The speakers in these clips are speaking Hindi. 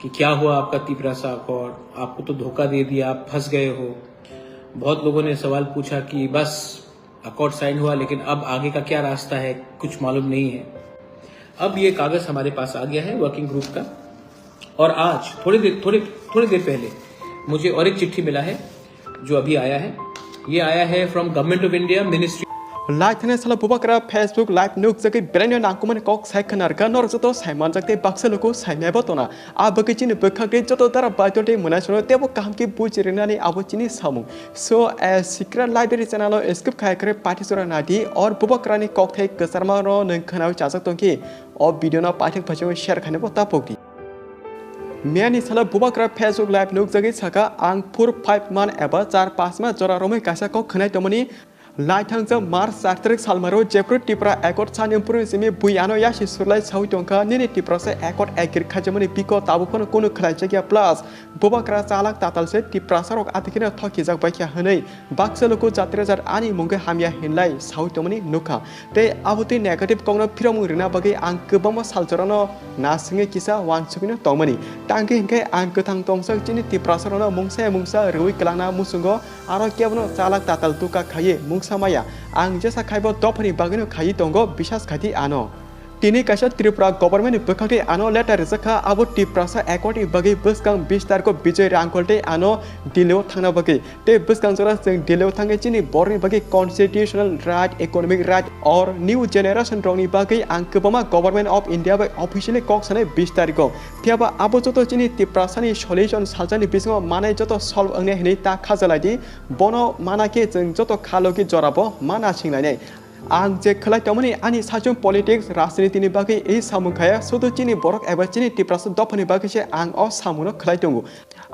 कि क्या हुआ आपका तिपरा साहब, और आपको तो धोखा दे दिया, आप फंस गए हो। बहुत लोगों ने सवाल पूछा कि बस अकॉर्ड साइन हुआ, लेकिन अब आगे का क्या रास्ता है, कुछ मालूम नहीं है। अब ये कागज हमारे पास आ गया है वर्किंग ग्रुप का, और आज थोड़ी देर पहले मुझे और एक चिट्ठी मिला है जो अभी आया है। ये आया है from government of India ministry. Like थने साला बुबाग्रा फेसबुक लाइव नुक जगे ब्रेन्य नाकुमन कॉक साइखनारका नर जतो साइमान जगते बाक्सलुको साइमेबो तना आ बकिचिन बखागे जतो दरा बाइतोटे मुनासनो तेबो कामके बुजिरिनानि आबोचिनि सामु सो ए सिक्रेट लाइब्रेरी चैनल स्क्रिप्ट खायकरे पाठिसरा नादि और बुबाग्रानि कॉक थे गसरमा रो नंखनाव चाजक तंकी और वीडियो ना पाठक फजो शेयर खानेबो तापोगि मियानि साला बुबाग्रा फेसबुक लाइव नुक जगे साका आं 4-5 मान एबा 4-5 मा जरा रोमै कासा कॉक खनाय तमनि लाइथांजों मार्च 4 सालमारो जेप्रो टिप्रा एकॉर्ड सानिमपुर सिमे बुयानो यासि सुरलाय साउ टंका निनि टिप्रा से एकॉर्ड एगिर खाजमनि पिको ताबुफोन कोनु खलाय जगिया प्लस बुबाग्रा चालाक ताताल से टिप्रा सरक आथिकिना थकि जाक बायखा हनै बाक्सलुको जात्रेजार आनि मुंगे हामिया हिनलाय साउ टमनि नुखा ते आबुति नेगेटिव कौनो फिरमु रिना बगे आं गोबां सालजरनो नासिङे किसा वानसुबिनो तमनि टांगे हिनके आं गोथां तंसक चिनि टिप्रा सरनो मुंसा रुइ कलाना मुसुंगो आरो केबनो चालाक ताताल तुका खाये samaya ang jasa khaibo dopani bagino khai tongo bisas khati ano tini kaisa Tripura government bukati ano letter zakha abo Tripura sa ekoti bagi buskang 20 tar ko Bijoy Hrangkhol te ano dileo thangna bagi te buskang jora jeng dileo thangai chini borni bagi constitutional right economic right or new generation rongni bagi ang kobama government of India by officially kok sane 20 tar ko thiaba abo joto chini Tripura sani solution saljani bisingo manai joto solve angne hini ta khajaladi bono manake jeng joto khalogi jorabo mana singnai nei आं जे खलाय तमनि आनि साजों पॉलिटिक्स राजनीतिनि बागै ए सामुखाया सोदो चिनि बरक एबा चिनि टिप्रास दफनि बागैसे आं अ सामुनो खलाय दंगु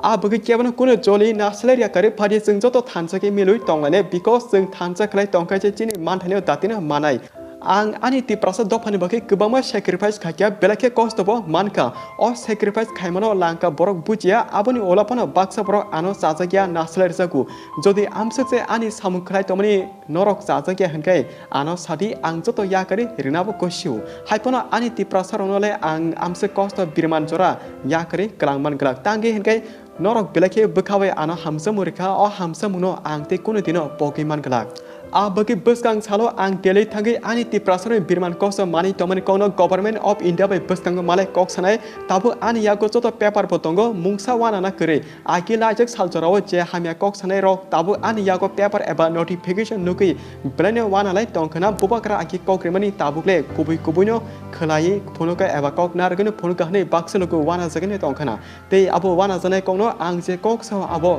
आ बगै केबनो कुनो जलि नासलेरिया करे फादि जों जतो थानसके मिलुय तंलाने बिकॉज जों थानसा खलाय तंखायसे चिनि मानथानियाव दातिनो मानाय आं आनि टिप्रास दफनि बागै गोबां सैक्रिफाइस खाकिया बेलाखे कस्तबो मानका अ सैक्रिफाइस खायमानो लांका बरक बुजिया आबनि ओलापनो बाक्सा बरक आनो जाजागिया नासलेर जागु जदि आमससे आनि सामुखलाय तमनि नरक जाजागिया हनकाय आनो सादि आं जतो याकरि रिनाबो कोसिउ हाइपनो आनि टिप्रास रनले आं आमसे कस्त बिरमान जरा याकरि गलांमान गलाक तांगे हनकाय नरक बेलाखे बखाबाय आनो हामसा मुरिखा अ हामसा मुनो आंते कुनो दिनो पगिमान गलाक आ बगे बसकांग सालो आं डेली थांगे आनि टिप्रासर बिरमान कस मानि तमनि कोनो गवर्नमेंट ऑफ इंडिया बाय बसकांग माले कक सनाय ताबो आनि यागो जतो पेपर पतंगो मुंगसा वाना करे आकि लाजक सालजराव जे हामिया कक सनाय रक ताबो आनि यागो पेपर एबा नोटिफिकेशन नुकि ब्लेने वानालाय तंखना बुबाग्रा आकि कक्रेमनि ताबुकले कुबुनो खलायै फुनुका एबा कक नारगनो फुनुका हनै बाक्सलुको वाना जगने तंखना ते आबो वाना जनाय कोनो आं जे कक स आबो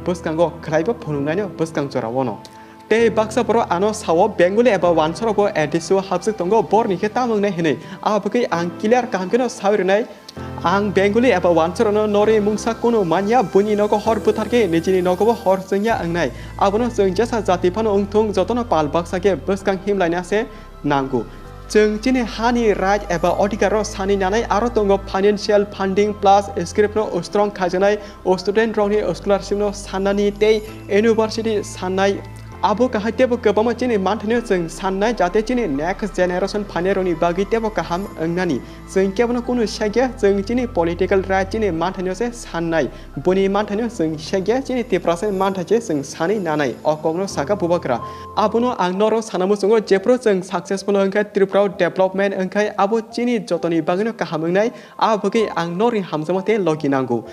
बसकांगो खलायबो फुनुनायनो बसकांग जरावनो ते बाक्सा बरो आनो सावो बेंगुली एबा वानसरबो एडिसो हाबसक तंगो बरनिखे तामंगने हिनै आबकै आं क्लियर कामकेनो सावरिनाय आं बेंगुली एबा वानसरनो नरे मुंसा कोनो मानिया बुनि नगो हर बुथारके निजिनि नगोबो हर जोंया अंगनाय आबनो जों जेसा जातिफानो ओंथुं जतनो पाल बाक्साके बसकां हिमलायनासे नांगौ जों चिनि हानि राइट एबा अधिकार सानि नानाय आरो तंगो फाइनेंशियल फंडिंग प्लस स्क्रिप्टनो स्ट्रंग खाजनाय स्टूडेंट रंनि स्कॉलरशिपनो साननानि ते यूनिवर्सिटी साननाय आबो काहातेबो गोबां चिनि मानथानियो जों साननाय जाते चिनि नेक्स्ट जेनेरेशन फानेरनि बागै तेबो काहाम अंगनानि जों केबनो कुनु सेगे जों चिनि पॉलिटिकल राइट चिनि मानथानियो से साननाय बुनि मानथानियो जों सेगे चिनि तेप्रासे मानथाचे जों सानि नानाय अकंनो साका बुबाग्रा आबोनो आं नरो सानामो जों जेप्रो जों सक्सेसफुल अंखाय त्रिपुरा डेवलपमेंट अंखाय आबो चिनि जतनि बागैनो काहाम अंगनाय आबोगै आं नरि हामजमते लगिनांगौ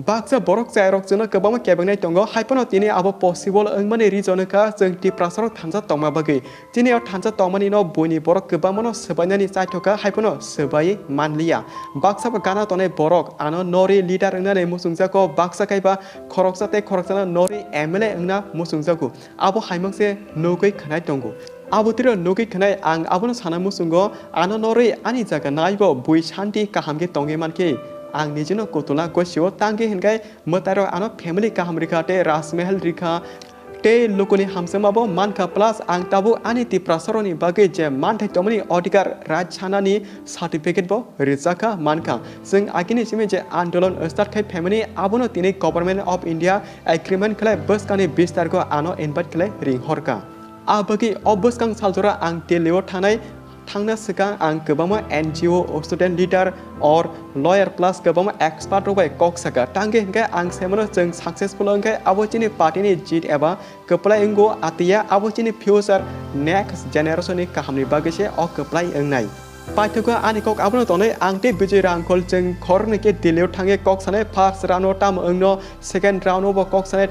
बाक्सा बरक जायरक जोंनो गोबां केबंनाय दंगो हाइपनो तिनि आबो पसिबल अंगमानि रिजनका जों टिप्रासर थानजा तंमा बगै तिनि थानजा तंमानि न बयनि बरक गोबांनो सबायनानि चाइथका हाइपनो सबाय मानलिया बाक्सा गाना तनाय बरक आनो नरि लिडार अंगनानै मुसुंजाको बाक्सा कायबा खरकसाते खरकसाना नरि एमएलए अंगना मुसुंजाको आबो हाइमंसे नगै खनाय दंगो आबुतिर नगै खनाय आं आबोनो साना मुसुंगो आनो नरि आनि जागा नायबो बुइ शान्ति काहामगे तंगे मानके आं निजिनो कोतुला गोसियो तांगे हिनगाय मतारो आनो फैमिली काहाम रिखा ते राजमहल रिखा ते लोकोनि हामसमाबो मानका प्लस आं ताबो आनि टिप्रासरनि बागै जे मानथाय तमनि अधिकार राजछानानि सर्टिफिकेट बो रिजाका मानका जों आगिनि सिमे जे आंदोलन स्टार्ट खाय फैमिली आबोनो तिनि गवर्नमेंट ऑफ इंडिया एग्रीमेंट खलाय बसकानि 20 तारखौ आनो इनभाइट खलाय रिंहरका आ बागै अबसकां सालजरा आं दिल्लीयाव थानाय थांनो सिगां आं गोबां NGO स्टूडेंट लीडर और लॉयर प्लस गोबां एक्सपर्ट रोबाय कक सका टांगे हिंगे आं सेमनो जों सक्सेसफुल हिंगे आबोचिनि पार्टीनि जीत एबा कपलाय इंगो आतिया आबोचिनि फ्यूचर नेक्स्ट जेनेरेशननि काहामनि बागैसे अ कपलाय इंनाय पाइथुका आनि कक आबनो तने आंते बिजय रांखल जों खरनिके दिल्लीयाव थांगे कक सानाय फार्स्ट राउन्ड टाम अंगनो सेकेंड राउन्ड बो कक सानाय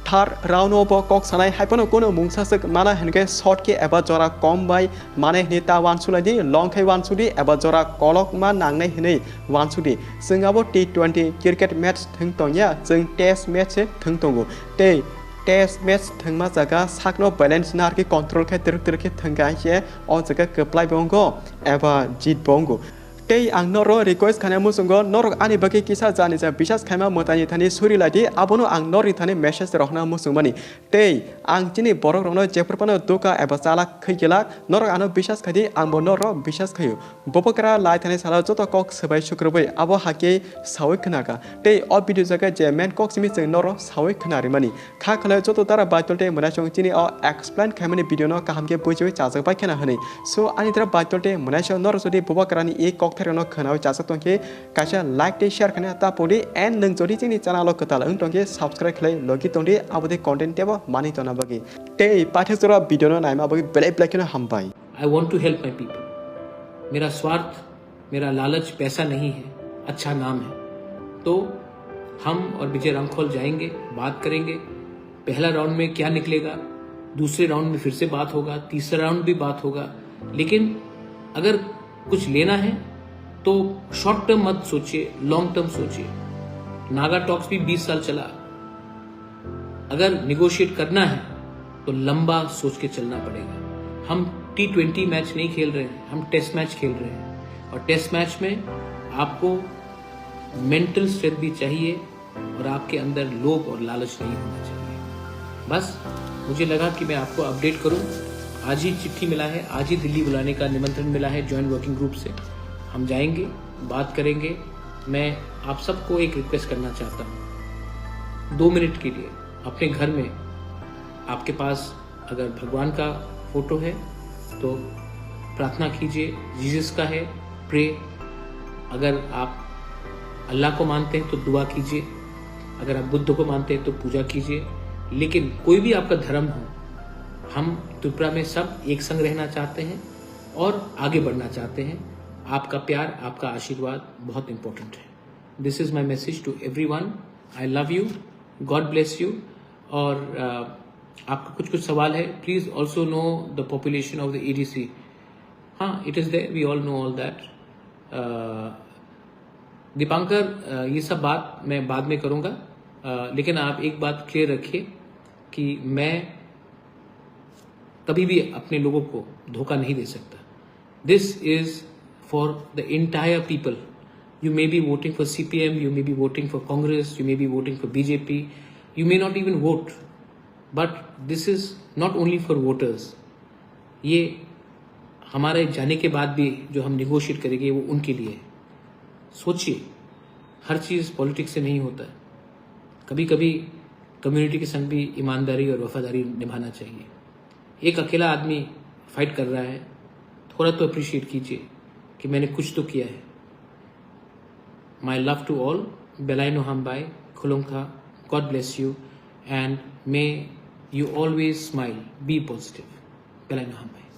थार्ड राउन्ड बो कक सानाय हाइपनो कोनो मुंसासक माना हिनके शॉर्ट के एबा जरा कम बाय माने नेता वानसुलादि लंग खाय वानसुदि एबा जरा कलक मा नांनाय हिनै वानसुदि जोंआबो T20 क्रिकेट मैच थंग तंया जों टेस्ट मैच थंग तंगो ते टेस्ट मैच थंगमा जागा साकनो बैलेंस नारके कंट्रोल के तिरके थंगा जे अ जागा कप्लाय बंगो एबा जीत बंगो ते आं नरो रिक्वेस्ट खाने मुसुंगो नरो आनि बाकी किसा जानि जा बिसास खायमा मोतानि थानि सुरिलादि आबनो आं नरि थानि मेसेज रखना मुसुंगमानि ते आं चिनि बरक रनो जेफोरपनो दुका एबा चाला खैगिला नरो आनो बिसास खादि आंबो नरो बिसास खयो बुबाग्रा लाय थानि साला जतो कक सबाय शुक्रबै आबो हाके सावै खनागा ते अ भिडियो जागा जे मेन कक सिमि जों नरो सावै खनारि मानि खा खले जतो तारा बाइतलते मनासं चिनि अ एक्सप्लेन खायमानि भिडियो न काहामके बुजै चाजबाय खेना हनै सो आनि तरा बाइतलते मनासं नरो जदि बुबाग्रानि ए कक थेरनो खनाव चासा तंके कासा लाइक ते शेयर खने ता पोदि एन नों जदि चिनि चैनल कताल ओं तंके सब्सक्राइब खले लगी तंदि आबदे कंटेंट तेबो मानि तना बगे ते पाठे जरा भिडियो न नायमा बगे ब्लैक ब्लैक न हमबाय I want to help my people मेरा स्वार्थ मेरा लालच पैसा नहीं है अच्छा नाम है तो हम और विजय रांखोल जाएंगे बात करेंगे पहला राउंड में क्या निकलेगा दूसरे राउंड में फिर से बात होगा तीसरा राउंड भी बात होगा लेकिन अगर कुछ लेना है तो शॉर्ट टर्म मत सोचिए लॉन्ग टर्म सोचिए नागा टॉक्स भी 20 साल चला अगर निगोशिएट करना है तो लंबा सोच के चलना पड़ेगा हम T20 मैच नहीं खेल रहे हैं हम टेस्ट मैच खेल रहे हैं और टेस्ट मैच में आपको मेंटल स्ट्रेंथ भी चाहिए और आपके अंदर लोभ और लालच नहीं होना चाहिए बस मुझे लगा कि मैं आपको अपडेट करूं आज ही चिट्ठी मिला है आज ही दिल्ली बुलाने का निमंत्रण मिला है जॉइंट वर्किंग ग्रुप से हम जाएंगे बात करेंगे मैं आप सबको एक रिक्वेस्ट करना चाहता हूँ 2 मिनट के लिए अपने घर में आपके पास अगर भगवान का फोटो है तो प्रार्थना कीजिए जीसस का है प्रे अगर आप अल्लाह को मानते हैं तो दुआ कीजिए अगर आप बुद्ध को मानते हैं तो पूजा कीजिए लेकिन कोई भी आपका धर्म हो हम त्रिपुरा में सब एक संग रहना चाहते हैं और आगे बढ़ना चाहते हैं आपका प्यार आपका आशीर्वाद बहुत इंपॉर्टेंट है this is my message to everyone I love you God bless you और आपका कुछ सवाल है please also know the population of the ADC हाँ it is there we all know all that Dipankar ये सब बात मैं बाद में करूंगा लेकिन आप एक बात क्लियर रखिए कि मैं कभी भी अपने लोगों को धोखा नहीं दे सकता this is for the entire people. You may be voting for CPM, you may be voting for Congress, you may be voting for BJP, you may not even vote. But this is not only for voters. ये हमारे जाने के बाद भी जो हम निगोशिएट करेंगे वो उनके लिए है सोचिए हर चीज़ पॉलिटिक्स से नहीं होता है कभी कभी कम्युनिटी के संग भी ईमानदारी और वफादारी निभाना चाहिए एक अकेला आदमी फाइट कर रहा है थोड़ा तो अप्रिशिएट कीजिए कि मैंने कुछ तो किया है माई लव टू ऑल बेलाइनो हम बाय खुलुंखा God bless you and may you always smile be positive बेलाइनो हम बाय